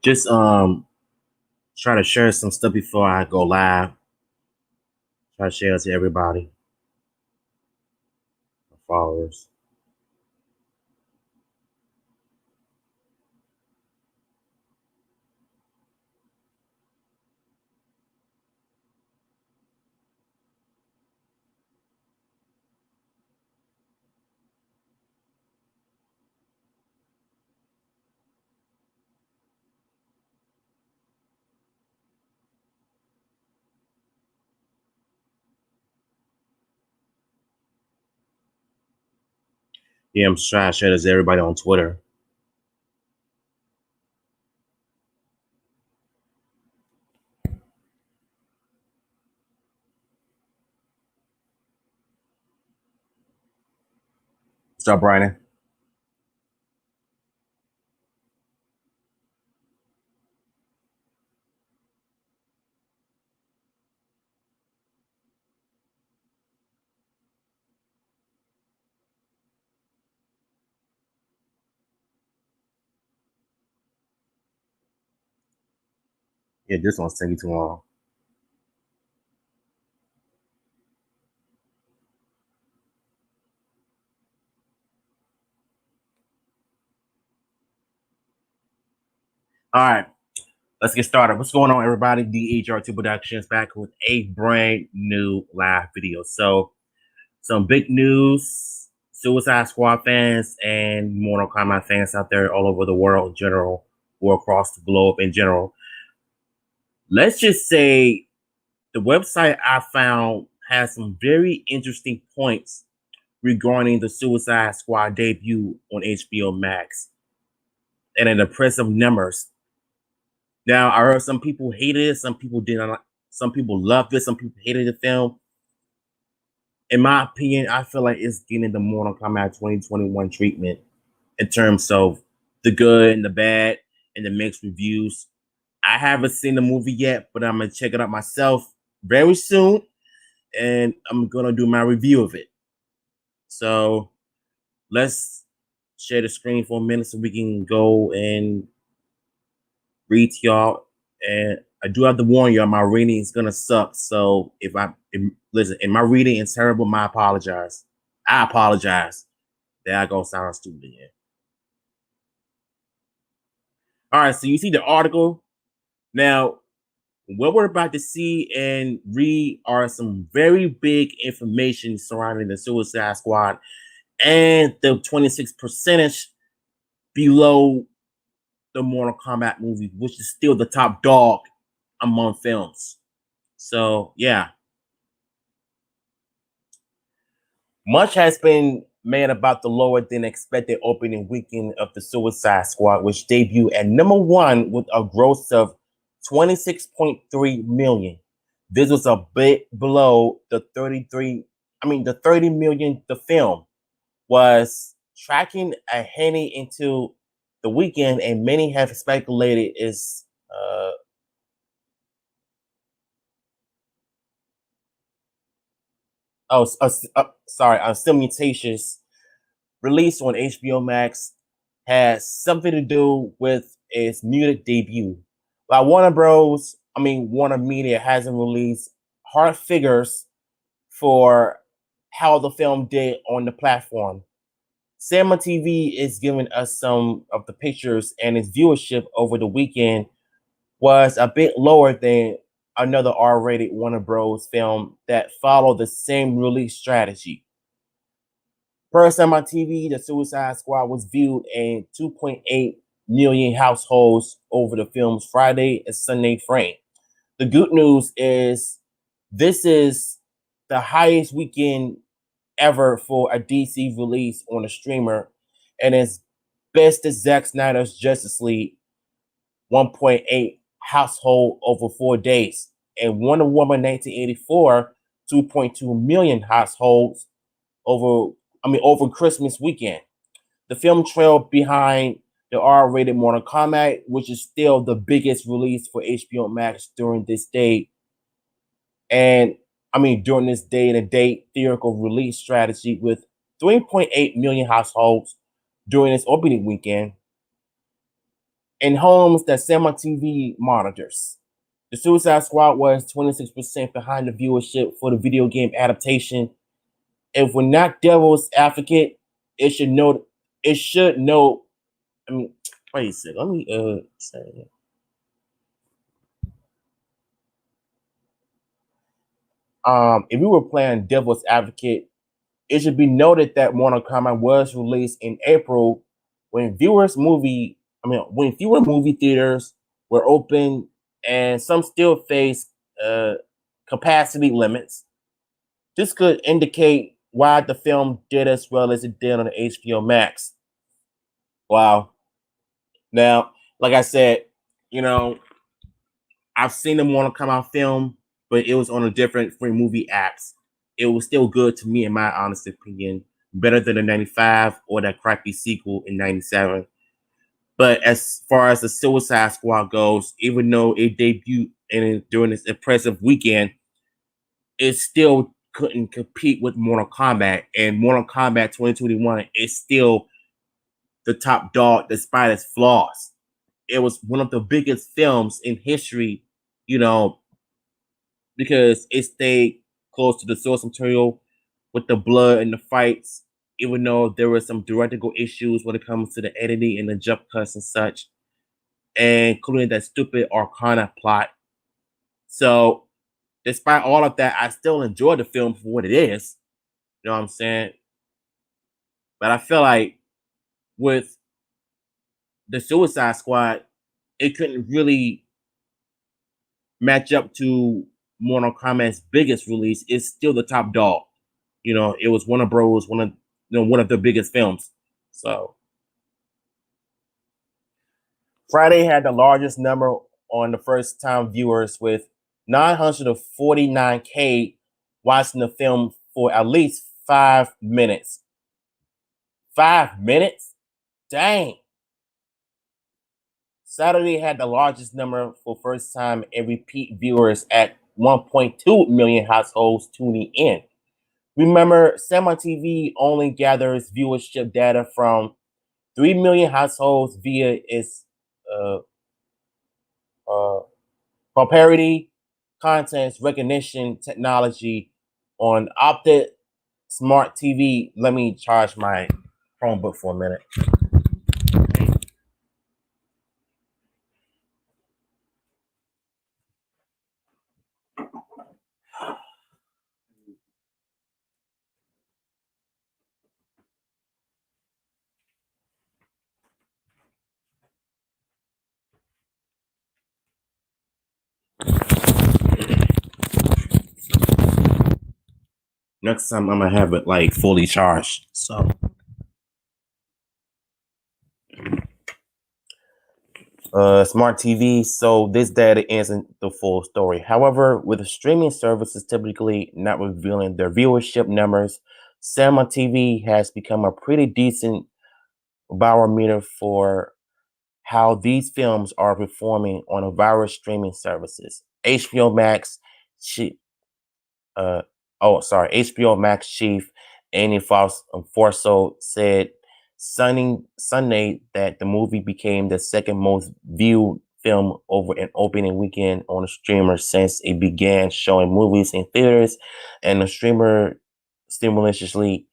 Just try to share some stuff before I go live. Try to share it to everybody, my followers. Yeah, I'm trying to share this to everybody on Twitter. What's up, Brian? Yeah, this one's taking too long. All right, let's get started. What's going on, everybody? DHR2 Productions back with a brand new live video. So, some big news: Suicide Squad fans and Mortal Kombat fans out there all over the world in general, or across the globe in general. Let's just say the website I found has some very interesting points regarding the Suicide Squad debut on HBO Max and an impressive numbers. Now, I heard some people hated it, some people didn't. Some people loved it, some people hated the film. In my opinion, I feel like it's getting the Mortal Kombat 2021 treatment in terms of the good and the bad and the mixed reviews. I haven't seen the movie yet, but I'm gonna check it out myself very soon, and I'm gonna do my review of it. So let's share the screen for a minute so we can go and read to y'all. And I do have to warn y'all, my reading is gonna suck. So listen, if my reading is terrible, I apologize. I apologize. There I go, sound stupid again. All right, so you see the article. Now, what we're about to see and read are some very big information surrounding the Suicide Squad and the 26% below the Mortal Kombat movie, which is still the top dog among films. So, yeah. Much has been made about the lower than expected opening weekend of the Suicide Squad, which debuted at #1 with a gross of 26.3 million. This was a bit below the 30 million the film was tracking a heading into the weekend, and many have speculated is a simultaneous release on HBO Max has something to do with its muted debut. While Warner Media hasn't released hard figures for how the film did on the platform. Cinema TV is giving us some of the pictures, and its viewership over the weekend was a bit lower than another R-rated Warner Bros. Film that followed the same release strategy. First time on TV, The Suicide Squad was viewed in 2.8 million households over the film's Friday and Sunday frame. The good news is this is the highest weekend ever for a DC release on a streamer, and it's best as Zack Snyder's Justice League 1.8 household over 4 days, and Wonder Woman 1984 2.2 million households over Christmas weekend. The film trailed behind the R-rated Mortal Kombat, which is still the biggest release for HBO Max during this day. And during this day and a date theatrical release strategy with 3.8 million households during its opening weekend in homes that Cinema TV monitors. The Suicide Squad was 26% behind the viewership for the video game adaptation. If we're not devil's advocate, it should know. Wait a second. Let me say it. If we were playing devil's advocate, it should be noted that Mortal Kombat was released in April when fewer movie theaters were open and some still face capacity limits. This could indicate why the film did as well as it did on the HBO Max. Wow. Now, like I said, I've seen the Mortal Kombat film, but it was on a different free movie apps. It was still good to me, in my honest opinion. Better than the 95 or that crappy sequel in 97. But as far as the Suicide Squad goes, even though it debuted during this impressive weekend, it still couldn't compete with Mortal Kombat. And Mortal Kombat 2021 is still the top dog despite its flaws. It was one of the biggest films in history, because it stayed close to the source material with the blood and the fights, even though there were some directorial issues when it comes to the editing and the jump cuts and such, including that stupid Arcana plot. So, despite all of that, I still enjoy the film for what it is. You know what I'm saying? But I feel like with the Suicide Squad, it couldn't really match up to Mortal Kombat's biggest release. It's still the top dog. It was Warner Bros. One of the biggest films. So Friday had the largest number on the first time viewers with 949K watching the film for at least 5 minutes. 5 minutes? Dang. Saturday had the largest number for first time and repeat viewers at 1.2 million households tuning in. Remember, Cinema TV only gathers viewership data from 3 million households via its proprietary content recognition technology on Opted Smart TV. Let me charge my Chromebook for a minute. Next time I'm gonna have it like fully charged. So smart TV. So this data isn't the full story. However, with the streaming services typically not revealing their viewership numbers, Cinema TV has become a pretty decent barometer for how these films are performing on a various streaming services. HBO Max, HBO Max chief Annie Forso said Sunday that the movie became the second most viewed film over an opening weekend on a streamer since it began showing movies in theaters, and the streamer stimulously,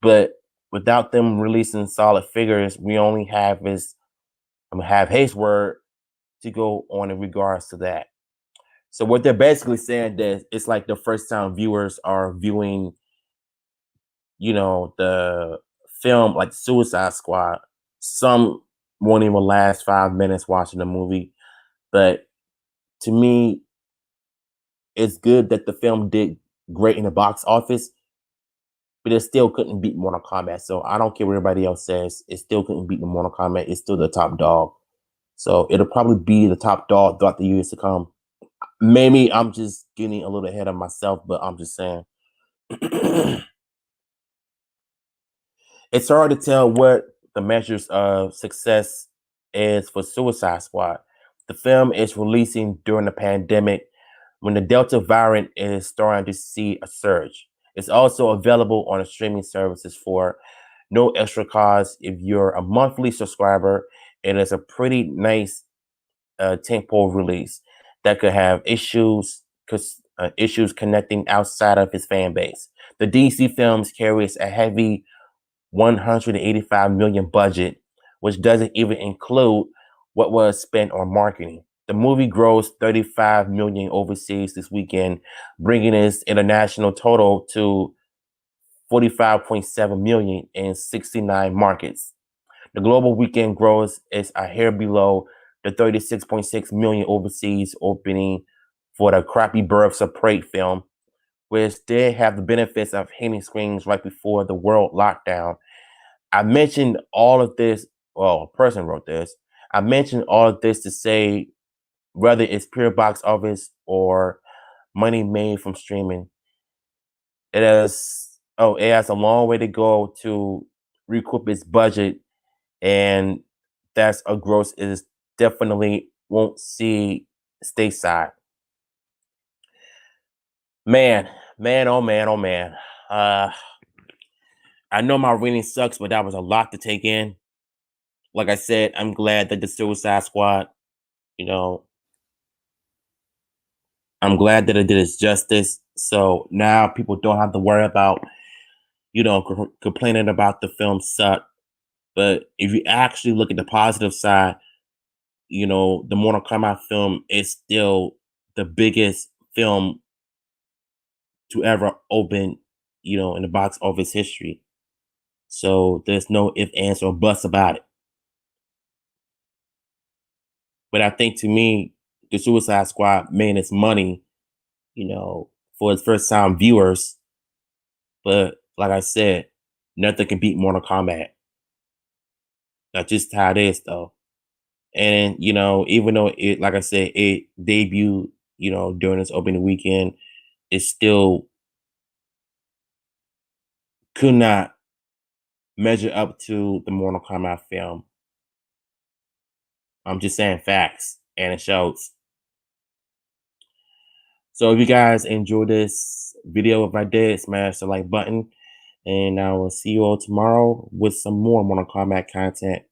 but without them releasing solid figures, we only have his word to go on in regards to that. So what they're basically saying that it's like the first time viewers are viewing, the film like Suicide Squad. Some won't even last 5 minutes watching the movie. But to me, it's good that the film did great in the box office, but it still couldn't beat Mortal Kombat. So I don't care what everybody else says. It still couldn't beat the Mortal Kombat. It's still the top dog. So it'll probably be the top dog throughout the years to come. Maybe I'm just getting a little ahead of myself, but I'm just saying. It's hard to tell what the measures of success is for Suicide Squad. The film is releasing during the pandemic when the Delta variant is starting to see a surge. It's also available on the streaming services for no extra cost if you're a monthly subscriber. It is a pretty nice tentpole release that could have issues connecting outside of his fan base. The DC films carries a heavy 185 million budget, which doesn't even include what was spent on marketing. The movie grossed 35 million overseas this weekend, bringing its international total to 45.7 million in 69 markets. The global weekend gross is a hair below the 36.6 million overseas opening for the crappy Birds of Prey film, which did have the benefits of hitting screens right before the world lockdown. I mentioned all of this, well, a person wrote this. I mentioned all of this to say whether it's pure box office or money made from streaming, it has a long way to go to recoup its budget, and that's a gross is definitely won't see stateside. Man, man, oh man, oh man. Uh I know my reading sucks, but that was a lot to take in. Like I said, I'm glad that the Suicide Squad, you know, I'm glad that it did its justice. So now people don't have to worry about, complaining about the film suck. But if you actually look at the positive side, the Mortal Kombat film is still the biggest film to ever open, in the box office history. So there's no if, ands, or buts about it. But I think to me, the Suicide Squad made its money, for its first time viewers. But like I said, nothing can beat Mortal Kombat. That's just how it is, though. And even though it, like I said, it debuted, during its opening weekend, it still could not measure up to the Mortal Kombat film. I'm just saying facts, and it shows. So if you guys enjoyed this video, if I did, smash the like button. And I will see you all tomorrow with some more Mortal Kombat content.